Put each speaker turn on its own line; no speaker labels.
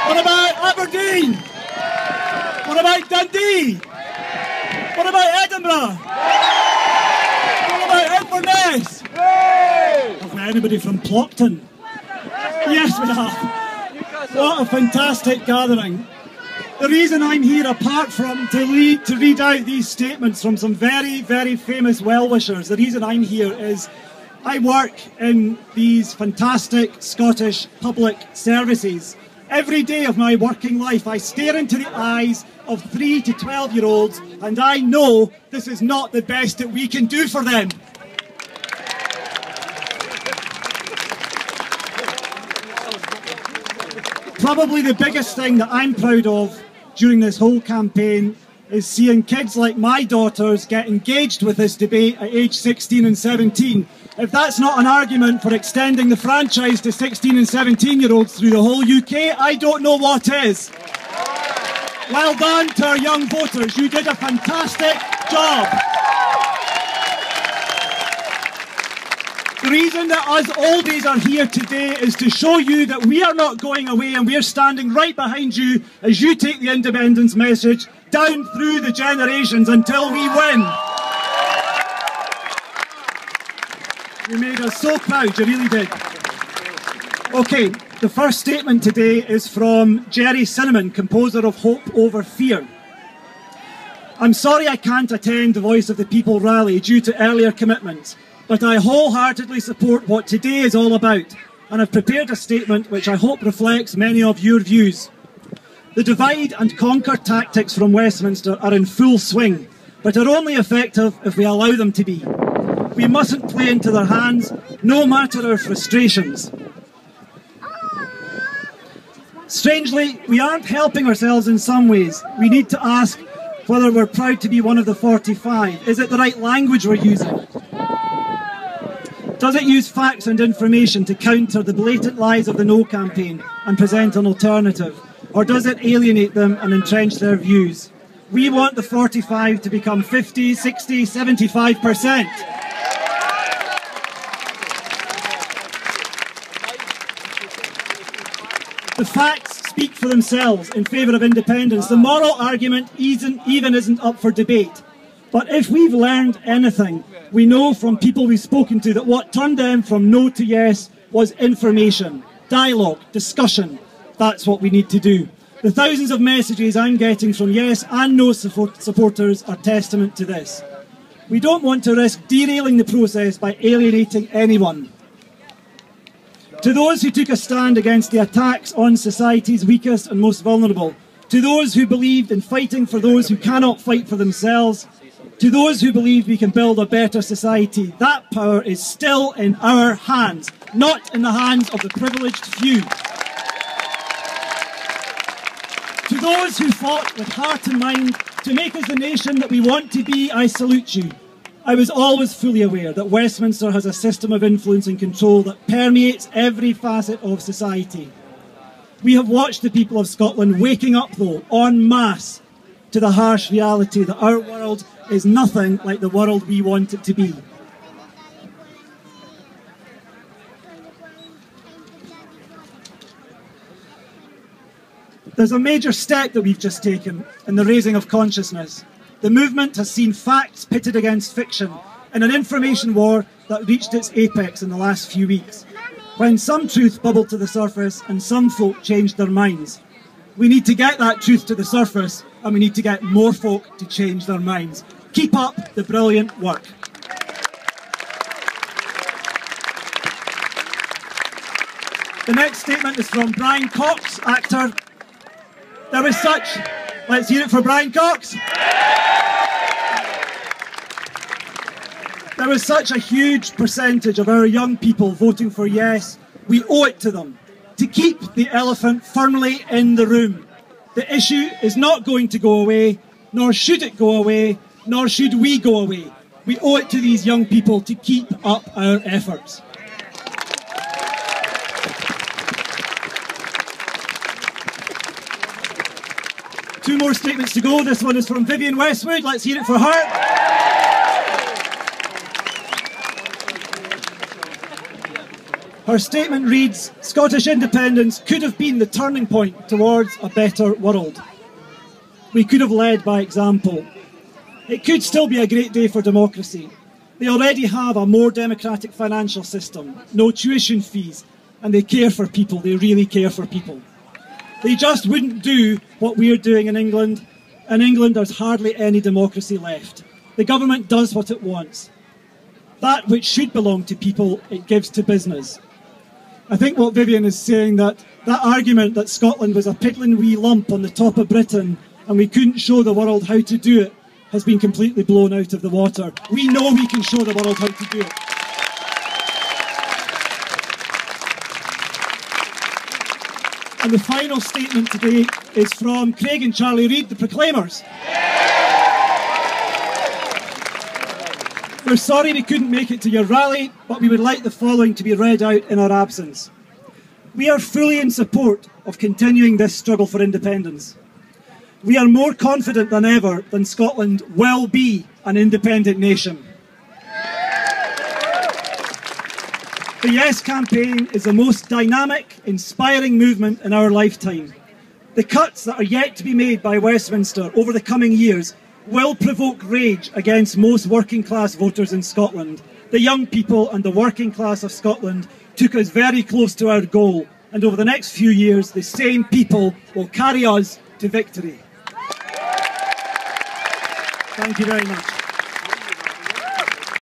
What about Aberdeen? What about Dundee? What about Edinburgh? What about Inverness? Have we anybody from Plockton? Yes, we have. What a fantastic gathering. The reason I'm here, apart from to read out these statements from some very, very famous well-wishers, the reason I'm here is I work in these fantastic Scottish public services. Every day of my working life, I stare into the eyes of 3 to 12-year-olds, and I know this is not the best that we can do for them. Probably the biggest thing that I'm proud of during this whole campaign is seeing kids like my daughters get engaged with this debate at age 16 and 17. If that's not an argument for extending the franchise to 16 and 17-year-olds through the whole UK, I don't know what is. Well done to our young voters. You did a fantastic job. The reason that us oldies are here today is to show you that we are not going away, and we are standing right behind you as you take the independence message down through the generations until we win. You made us so proud, you really did. Okay, the first statement today is from Jerry Cinnamon, composer of Hope Over Fear. I'm sorry I can't attend the Voice of the People rally due to earlier commitments, but I wholeheartedly support what today is all about, and I've prepared a statement which I hope reflects many of your views. The divide and conquer tactics from Westminster are in full swing, but are only effective if we allow them to be. We mustn't play into their hands, no matter our frustrations. Strangely, we aren't helping ourselves in some ways. We need to ask whether we're proud to be one of the 45. Is it the right language we're using? Does it use facts and information to counter the blatant lies of the No campaign and present an alternative? Or does it alienate them and entrench their views? We want the 45 to become 50, 60, 75%. The facts speak for themselves in favour of independence. The moral argument isn't up for debate. But if we've learned anything, we know from people we've spoken to that what turned them from no to yes was information, dialogue, discussion. That's what we need to do. The thousands of messages I'm getting from yes and no supporters are testament to this. We don't want to risk derailing the process by alienating anyone. To those who took a stand against the attacks on society's weakest and most vulnerable, to those who believed in fighting for those who cannot fight for themselves, to those who believe we can build a better society, that power is still in our hands, not in the hands of the privileged few. To those who fought with heart and mind to make us the nation that we want to be, I salute you. I was always fully aware that Westminster has a system of influence and control that permeates every facet of society. We have watched the people of Scotland waking up, though, en masse, to the harsh reality that our world is nothing like the world we want it to be. There's a major step that we've just taken in the raising of consciousness. The movement has seen facts pitted against fiction in an information war that reached its apex in the last few weeks, when some truth bubbled to the surface and some folk changed their minds. We need to get that truth to the surface, and we need to get more folk to change their minds. Keep up the brilliant work. The next statement is from Brian Cox, actor. There was such... Let's hear it for Brian Cox. There was such a huge percentage of our young people voting for yes. We owe it to them to keep the elephant firmly in the room. The issue is not going to go away, nor should it go away, nor should we go away. We owe it to these young people to keep up our efforts. Two more statements to go. This one is from Vivienne Westwood. Let's hear it for her. Her statement reads, "Scottish independence could have been the turning point towards a better world. We could have led by example. It could still be a great day for democracy. They already have a more democratic financial system, no tuition fees, and they care for people, they really care for people. They just wouldn't do what we're doing in England. In England, there's hardly any democracy left. The government does what it wants. That which should belong to people, it gives to business." I think what Vivian is saying, that argument that Scotland was a piddling wee lump on the top of Britain and we couldn't show the world how to do it, has been completely blown out of the water. We know we can show the world how to do it. And the final statement today is from Craig and Charlie Reid, the Proclaimers. "We're sorry we couldn't make it to your rally, but we would like the following to be read out in our absence. We are fully in support of continuing this struggle for independence. We are more confident than ever that Scotland will be an independent nation. The Yes campaign is the most dynamic, inspiring movement in our lifetime. The cuts that are yet to be made by Westminster over the coming years will provoke rage against most working class voters in Scotland. The young people and the working class of Scotland took us very close to our goal, and over the next few years the same people will carry us to victory." Thank you very much.